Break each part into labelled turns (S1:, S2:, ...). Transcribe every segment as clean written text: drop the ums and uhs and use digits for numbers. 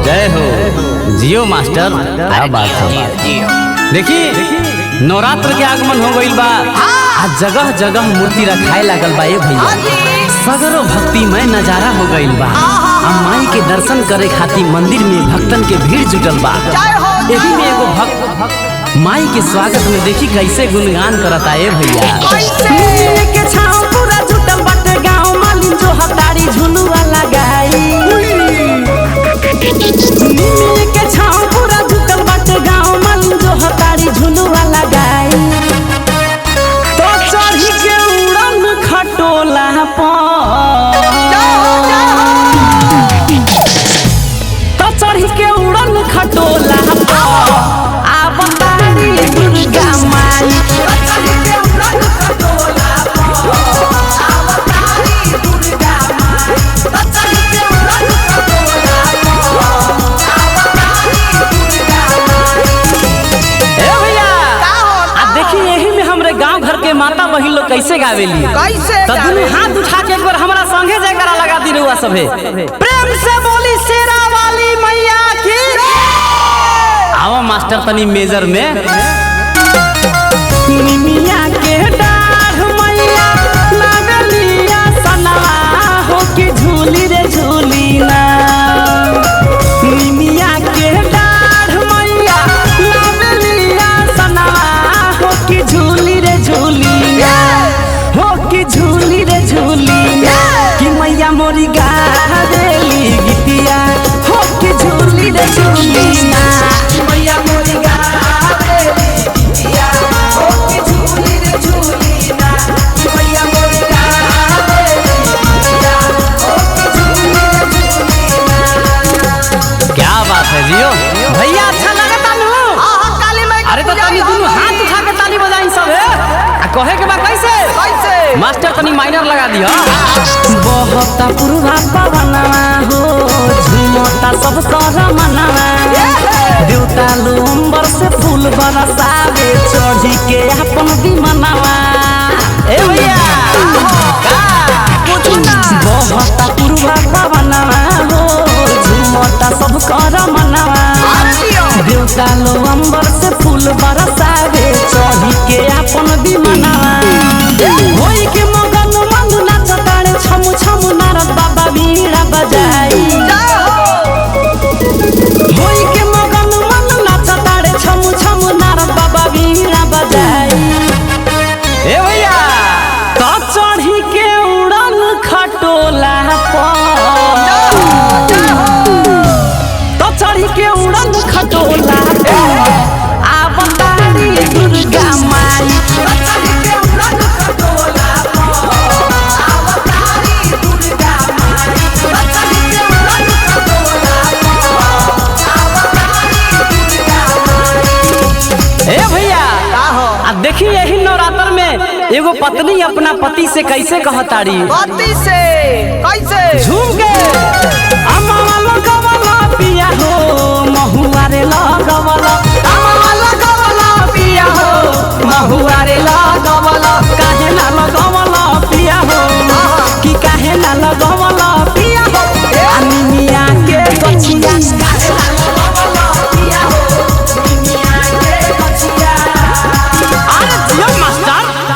S1: जय हो जियो मास्टर। क्या बात है। देखी नवरात्र के आगमन हो गईल बा। आज जगह जगह मूर्ति रखाए लागल बा। ये भैया सगरो भक्तिमय नजारा हो गईल बा। माई के दर्शन करे खातिर मंदिर में भक्तन के भीड़ जुटल बा। एही में एगो भक्त माई के स्वागत में देखी कैसे गुणगान करता है भैया। के छाव पूरा जुटल बाटे गांव मालिन जो हतारी झुलुआ लगाई। के छाव पूरा जुटल बाटे गांव मालिन जो हतारी झुलुआ लगाई। तो चढ़ी के उड़न खटोला तो चढ़ी के उड़न खटोला दुर्गा माई। देखिए यही में हमरे गांव घर के माता बहिन लोग कैसे गावेली। तो दोनों हाथ उठा के एक बार हमारा संगे जयकारा लगा दी रहुआ सभे। प्रेम से बोली शेरा वाली मैया की। आओ मास्टर तनी मेजर में। निमिया के डाढ़ मैया लागलिया सनवा हो के झूली रे झूली ना। निमिया के डाढ़ मैया लागलिया सनवा हो के झूली रे झूली ना। हो के झूली रे झूली ना। कि मैया मोरी गावेली गीतिया हो के झूली रे झूली ना। मैया मोरी गावेली गीतिया हो के झूली रे झूली ना। मैया मोरी गावेली गीतिया हो के झूली रे झूली ना। क्या बात है जियो भैया, अच्छा लगता नु। काली माई। अरे तो तनी दोनों हाथ उठा के ताली बजाई सब है। कहे के बा कैसे कैसे मास्टर तनी माइनर लगा दिया। बहुत पूर्वा पवनवा हो झुमता सब सर मनवा। देवता लोम्बर से फूल बरसावे चढ़ी के अपन विमनवा। ए भैया बहुत पूर्वा पवनवा हो झुमता सब कर मनवा। देवता लोम्बर से फूल बरसावे चढ़ी के अपन विमनवा। होई के मगन मन नाचताड़े छम छम नारद बाबा बीड़ा बजाई। होई के मगन मन नाचताड़े छम छम नारद बाबा बीड़ा बजाई। ए भैया तो चढ़ी के उड़न खटोला तो चढ़ी के उड़न खटोला आवतारी दुर्गा माई। देखिए यही नवरात्र में एगो पत्नी अपना पति से कैसे कहताड़ी।
S2: पति से कैसे
S1: झूम के अम्मा लगवला पिया हो महुआ रे लगवला। अम्मा लगवला पिया हो महुआ रे लगवला। काहे ना लगवला पिया हो कि काहे ना लगवला पिया हो। अनिमिया के गछिया काहे ना लगवला पिया हो। अनिमिया के गछिया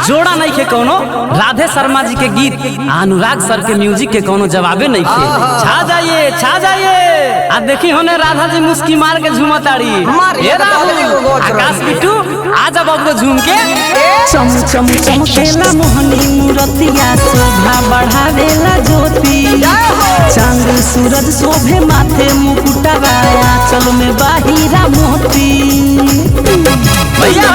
S1: जोड़ा नहीं के कोनो। राधे शर्मा जी के गीत अनुराग सर के म्यूजिक के कोनो जवाबे नहीं के। छा जाइए छा जाइए। आ देखी होने राधा जी मुस्की मार के झूमताड़ी। आकाश बिट्टू आजा बाबू झूम के। चम चम चमकेला मोहनी मूरतिया शोभा बढ़ावेला ज्योति। चांद सूरज शोभे माथे मुकुटवा चल में बाहिरा मोती। भैया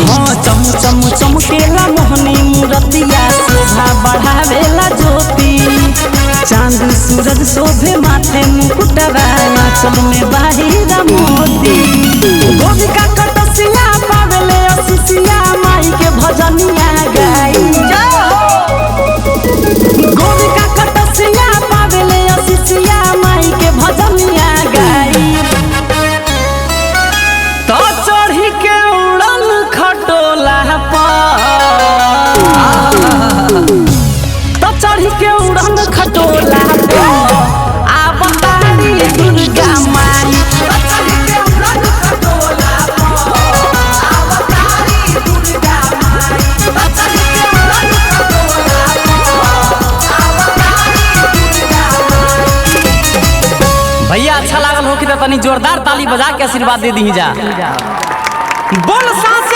S1: हाँ चम चम चमकेला मोहनी मूरतिया शोभा बढ़ावेला ज्योति। चांद सूरज शोभे माथे मुकुटवा चल में बाहिरा मोती। गोविका कटसिया पावेले असिसिया माई के भजनिया गाई। गोविका कटसिया पावेले असिसिया माई के भजनिया गाई। तो चढ़ी के उड़न खटोला तो चढ़ी के उड़न खटोला आवता भैया अच्छा लागल हो कि तो तनी जोरदार ताली बजा के आशीर्वाद दे दी जा। बोल सांस